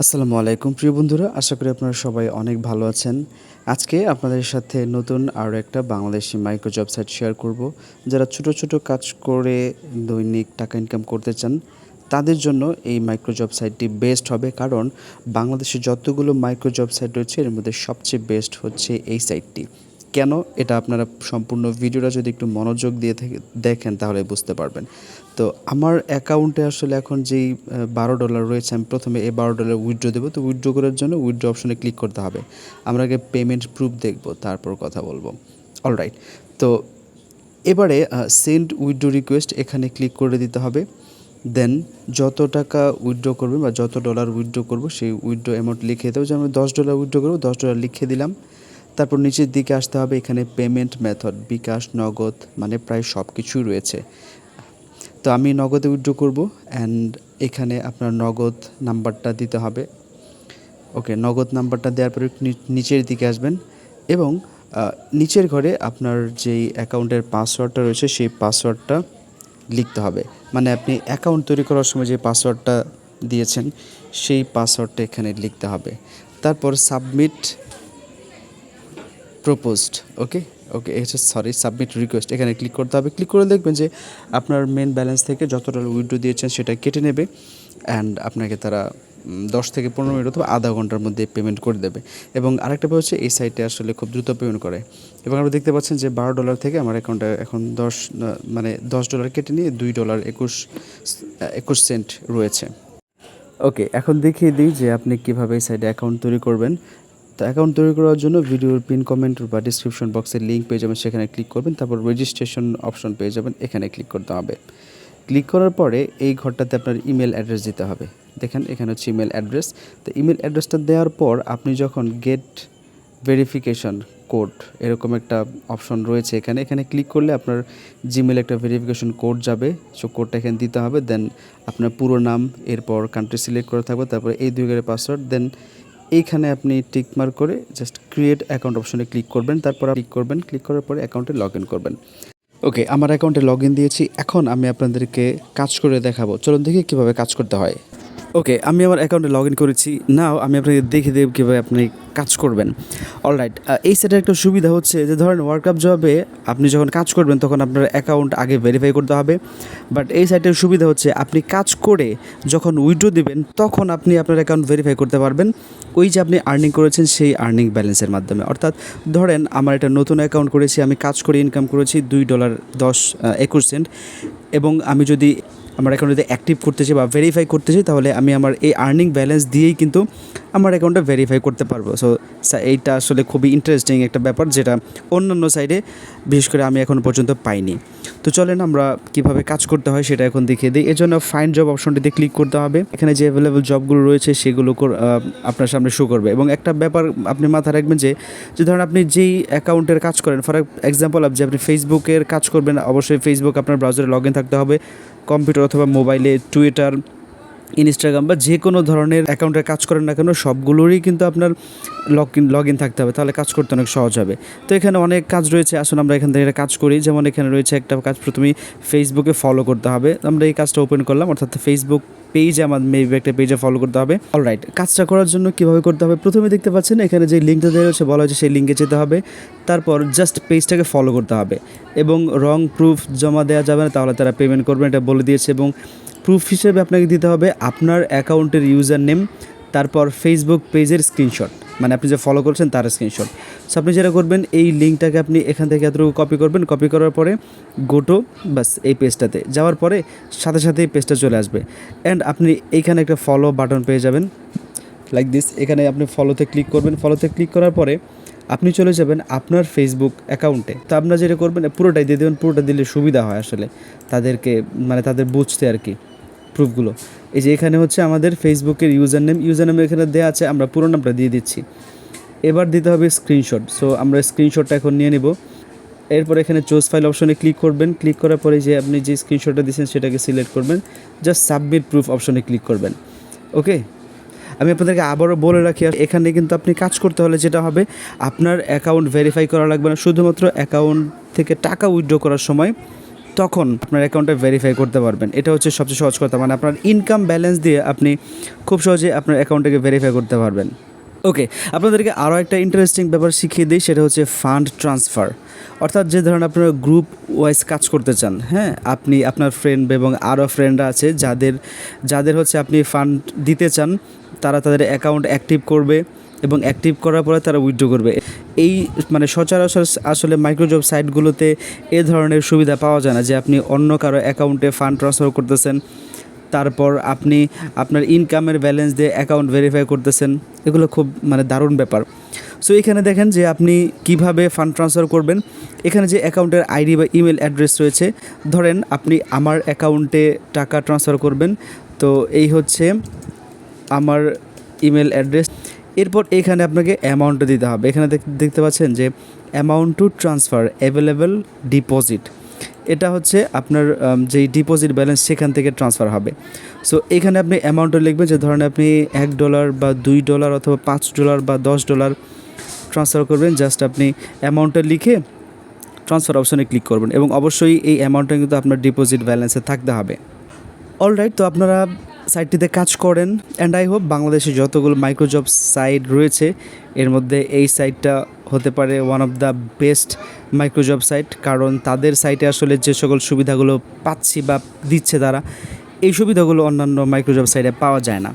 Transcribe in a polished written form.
আসসালামু আলাইকুম প্রিয় বন্ধুরা, আশা করি আপনারা সবাই অনেক ভালো আছেন। আজকে আপনাদের সাথে নতুন আরও একটা Bangladeshi micro job site share করব। যারা ছোট ছোট কাজ করে দৈনিক টাকা ইনকাম করতে চান, তাদের জন্য এই মাইক্রো জব সাইটটি বেস্ট হবে। কারণ বাংলাদেশে যতগুলো মাইক্রো জব সাইট রয়েছে এর মধ্যে সবচেয়ে বেস্ট হচ্ছে এই সাইটটি। কেন এটা আপনারা সম্পূর্ণ ভিডিওটা যদি একটু মনোযোগ দিয়ে দেখেন তাহলে বুঝতে পারবেন। তো আমার অ্যাকাউন্টে আসলে এখন যেই $12 রয়েছে, আমি প্রথমে এই $12 উইথড্র দেবো। তো উইথড্র করার জন্য উইথড্র অপশনে ক্লিক করতে হবে। আমরা আগে পেমেন্ট প্রুফ দেখব, তারপর কথা বলবো। অলরাইট, তো এবারে সেন্ড উইথড্র রিকোয়েস্ট এখানে ক্লিক করে দিতে হবে। দেন যত টাকা উইথড্র করবেন বা যত ডলার উইথড্র করবো সেই উইথড্র অ্যামাউন্ট লিখে দেবো। যেমন $10 উইথড্র করবো, $10 লিখে দিলাম। তারপর নিচের দিকে আসতে হবে, এখানে পেমেন্ট মেথড বিকাশ, নগদ, মানে প্রায় সব কিছুই রয়েছে। তো আমি নগদে উইথড্র করব অ্যান্ড এখানে আপনার নগদ নাম্বারটা দিতে হবে। ওকে, নগদ নাম্বারটা দেওয়ার পরে নিচের দিকে আসবেন এবং নিচের ঘরে আপনার যেই অ্যাকাউন্টের পাসওয়ার্ডটা রয়েছে সেই পাসওয়ার্ডটা লিখতে হবে। মানে আপনি অ্যাকাউন্ট তৈরি করার সময় যে পাসওয়ার্ডটা দিয়েছেন সেই পাসওয়ার্ডটা এখানে লিখতে হবে। তারপর সাবমিট প্রপোজড, ওকে ওকে এটা সাবমিট রিকোয়েস্ট এখানে ক্লিক করতে হবে। ক্লিক করে দেখবেন যে আপনার মেন ব্যালেন্স থেকে যত ডলার উইথড্র দিয়েছেন সেটা কেটে নেবে অ্যান্ড আপনাকে তারা 10 থেকে 15 মিনিট অথবা আধা ঘন্টার মধ্যে পেমেন্ট করে দেবে। এবং আরেকটা ব্যাপার হচ্ছে এই সাইটে আসলে খুব দ্রুত পেমেন্ট করে। এবং আপনি দেখতে পাচ্ছেন যে $12 থেকে আমার অ্যাকাউন্টে এখন $10 কেটে নিয়ে $2.21 রয়েছে। ওকে, এখন দেখিয়ে দিই যে আপনি কীভাবে এই সাইটে অ্যাকাউন্ট তৈরি করবেন। তো অ্যাকাউন্ট তৈরি করার জন্য ভিডিওর পিন কমেন্ট বা ডিসক্রিপশন বক্সের লিঙ্ক পেয়ে যাবেন, সেখানে ক্লিক করবেন। তারপর রেজিস্ট্রেশন অপশন পেয়ে যাবেন, এখানে ক্লিক করতে হবে। ক্লিক করার পরে এই ঘরটাতে আপনার ইমেল অ্যাড্রেস দিতে হবে। দেখেন এখানে হচ্ছে ইমেল অ্যাড্রেস। তো ইমেল অ্যাড্রেসটা দেওয়ার পর আপনি যখন গেট ভেরিফিকেশন কোড এরকম একটা অপশন রয়েছে এখানে ক্লিক করলে আপনার জিমেলে একটা ভেরিফিকেশন কোড যাবে। সো কোডটা এখানে দিতে হবে। দেন আপনার পুরো নাম, এরপর কান্ট্রি সিলেক্ট করা থাকবে, তারপরে এই 2 ঘরের পাসওয়ার্ড। দেন এইখানে আপনি টিক মার্ক করে জাস্ট ক্রিয়েট অ্যাকাউন্ট অপশনে ক্লিক করবেন। তারপর ক্লিক করার পরে অ্যাকাউন্টে লগ ইন করবেন। ওকে, আমার অ্যাকাউন্টে লগ ইন দিয়েছি। এখন আমি আপনাদেরকে কাজ করে দেখাবো। চলুন দেখি কীভাবে কাজ করতে হয়। ওকে, আমি আমার অ্যাকাউন্টে লগ ইন করেছি। নাও আমি আপনাকে দেখিয়ে দেব কীভাবে আপনি কাজ করবেন। অলরাইট, এই সেটার একটা সুবিধা হচ্ছে যে ধরেন ওয়ার্কআপ জবে আপনি যখন কাজ করবেন তখন আপনার অ্যাকাউন্ট আগে ভেরিফাই করতে হবে। বাট এই সাইটের সুবিধা হচ্ছে আপনি কাজ করে যখন উইথড্র দিবেন তখন আপনি আপনার অ্যাকাউন্ট ভেরিফাই করতে পারবেন ওই যে আপনি আর্নিং করেছেন সেই আর্নিং ব্যালেন্সের মাধ্যমে। অর্থাৎ ধরেন আমার একটা নতুন অ্যাকাউন্ট করেছি, আমি কাজ করে ইনকাম করেছি $2.21 এবং আমি যদি আমার অ্যাকাউন্ট যদি অ্যাক্টিভ করতে চাই বা ভেরিফাই করতে চাই তাহলে আমি আমার এই আর্নিং ব্যালেন্স দিয়েই কিন্তু আমার অ্যাকাউন্টটা ভেরিফাই করতে পারবো। সো এইটা আসলে খুবই ইন্টারেস্টিং একটা ব্যাপার, যেটা অন্যান্য সাইডে বিশেষ করে আমি এখন পর্যন্ত পাইনি। তো চলেন আমরা কীভাবে কাজ করতে হয় সেটা এখন দেখিয়ে দিই। এর জন্য ফাইন্ড জব অপশনটিতে ক্লিক করতে হবে। এখানে যে অ্যাভেলেবল জবগুলো রয়েছে সেগুলো আপনার সামনে শো করবে। এবং একটা ব্যাপার আপনি মাথায় রাখবেন যে ধরেন আপনি যেই অ্যাকাউন্টের কাজ করেন, ফর এক্সাম্পল যে আপনি ফেসবুকের কাজ করবেন, অবশ্যই ফেসবুক আপনার ব্রাউজারে লগ ইন থাকতে হবে। কম্পিউটার অথবা মোবাইলে টুইটার, ইনস্টাগ্রাম বা যে কোনো ধরনের অ্যাকাউন্টে কাজ করেন না কেন সবগুলোরই কিন্তু আপনার লগ ইন থাকতে হবে, তাহলে কাজ করতে অনেক সহজ হবে। তো এখানে অনেক কাজ রয়েছে, আসুন আমরা এখান থেকে কাজ করি। যেমন এখানে রয়েছে একটা কাজ, প্রথমেই ফেসবুকে ফলো করতে হবে। আমরা এই কাজটা ওপেন করলাম, অর্থাৎ ফেসবুক পেজ আমার মেবি একটা পেজে ফলো করতে হবে। অলরাইট, কাজটা করার জন্য কীভাবে করতে হবে, প্রথমে দেখতে পাচ্ছেন এখানে যে লিঙ্কটা দেওয়া হচ্ছে বলা হচ্ছে সেই লিঙ্কে যেতে হবে। তারপর জাস্ট পেজটাকে ফলো করতে হবে এবং রং প্রুফ জমা দেওয়া যাবে না, তাহলে তারা পেমেন্ট করবেন এটা বলে দিয়েছে। এবং প্রুফ হিসেবে আপনাকে দিতে হবে আপনার অ্যাকাউন্টের ইউজার নেম, তারপর ফেসবুক পেজের স্ক্রিনশট, মানে আপনি যে ফলো করছেন তার স্ক্রিনশট। সো আপনি যেটা করবেন এই লিঙ্কটাকে আপনি এখান থেকে এতটুকু কপি করবেন, কপি করার পরে গোটো বাস এই পেজটাতে যাওয়ার পরে সাথে সাথে এই পেজটা চলে আসবে অ্যান্ড আপনি এইখানে একটা ফলো বাটন পেয়ে যাবেন লাইক দিস। এখানে আপনি ফলোতে ক্লিক করবেন। ফলোতে ক্লিক করার পরে আপনি চলে যাবেন আপনার ফেসবুক অ্যাকাউন্টে। তো আপনারা যেটা করবেন পুরোটাই দিয়ে দেবেন, পুরোটা দিলে সুবিধা হয় আসলে তাদেরকে, মানে তাদের বুঝতে আর কি প্রুফগুলো। এই যে এখানে হচ্ছে আমাদের ফেসবুকের ইউজার নেম এখানে দেওয়া আছে, আমরা পুরো নামটা দিয়ে দিচ্ছি। এবার দিতে হবে স্ক্রিনশট। সো আমরা স্ক্রিনশটটা এখন নিয়ে নেব। এরপর এখানে চুজ ফাইল অপশনে ক্লিক করবেন। ক্লিক করার পরে যে আপনি যে স্ক্রিনশটটা দিয়েছেন সেটাকে সিলেক্ট করবেন, জাস্ট সাবমিট প্রুফ অপশনে ক্লিক করবেন। ওকে, আমি আপনাদেরকে আবারও বলে রাখি, এখানে কিন্তু আপনি কাজ করতে হলে যেটা হবে আপনার অ্যাকাউন্ট ভেরিফাই করা লাগবে না, শুধুমাত্র অ্যাকাউন্ট থেকে টাকা উইথড্র করার সময় তখন আপনার অ্যাকাউন্টে ভেরিফাই করতে পারবেন। এটা হচ্ছে সবচেয়ে সহজ কথা, মানে আপনার ইনকাম ব্যালেন্স দিয়ে আপনি খুব সহজে আপনার অ্যাকাউন্টটাকে ভেরিফাই করতে পারবেন। ওকে, আপনাদেরকে আরও একটা ইন্টারেস্টিং ব্যাপার শিখিয়ে দিই, সেটা হচ্ছে ফান্ড ট্রান্সফার। অর্থাৎ যে ধরুন আপনারা গ্রুপ ওয়াইজ কাজ করতে চান, হ্যাঁ, আপনি আপনার ফ্রেন্ড এবং আরও ফ্রেন্ডরা আছে যাদের হচ্ছে আপনি ফান্ড দিতে চান, তারা তাদের অ্যাকাউন্ট অ্যাক্টিভ করবে এবং অ্যাক্টিভ করার পরে তারা উইথড্র করবে। এই মানে সচরাচর আসলে মাইক্রোজব সাইটগুলোতে এ ধরনের সুবিধা পাওয়া যায় না যে আপনি অন্য কারো অ্যাকাউন্টে ফান্ড ট্রান্সফার করতেছেন, তারপর আপনি আপনার ইনকামের ব্যালেন্স দিয়ে অ্যাকাউন্ট ভেরিফাই করতেছেন। এগুলো খুব মানে দারুণ ব্যাপার। সো এখানে দেখেন যে আপনি কিভাবে ফান্ড ট্রান্সফার করবেন। এখানে যে অ্যাকাউন্টের আইডি বা ইমেল অ্যাড্রেস রয়েছে, ধরেন আপনি আমার অ্যাকাউন্টে টাকা ট্রান্সফার করবেন, তো এই হচ্ছে আমার ইমেল অ্যাড্রেস। এরপর এখানে আপনাকে অ্যামাউন্টটা দিতে হবে। এখানে দেখতে পাচ্ছেন যে amount to transfer available deposit, এটা হচ্ছে আপনার যেই ডিপোজিট ব্যালেন্স সেখান থেকে ট্রান্সফার হবে। সো এখানে আপনি অ্যামাউন্টটা লিখবেন, যে ধরেন আপনি $1 বা $2 অথবা $5 বা $10 ট্রান্সফার করবেন। জাস্ট আপনি অ্যামাউন্টটা লিখে ট্রান্সফার অপশনে ক্লিক করবেন এবং অবশ্যই এই অ্যামাউন্টটা কিন্তু আপনার ডিপোজিট ব্যালেন্সে থাকতে হবে। অলরাইট, তো আপনারা সাইটটিতে কাজ করেন অ্যান্ড আই হোপ বাংলাদেশে যতগুলো মাইক্রোজব সাইট রয়েছে এর মধ্যে এই সাইটটা হতে পারে one of the best microjob site, কারণ তাদের সাইটে আসলে যে সকল সুবিধাগুলো পাচ্ছি বা দিচ্ছে তারা, এই সুবিধাগুলো অন্যান্য মাইক্রোজব সাইটে পাওয়া যায় না।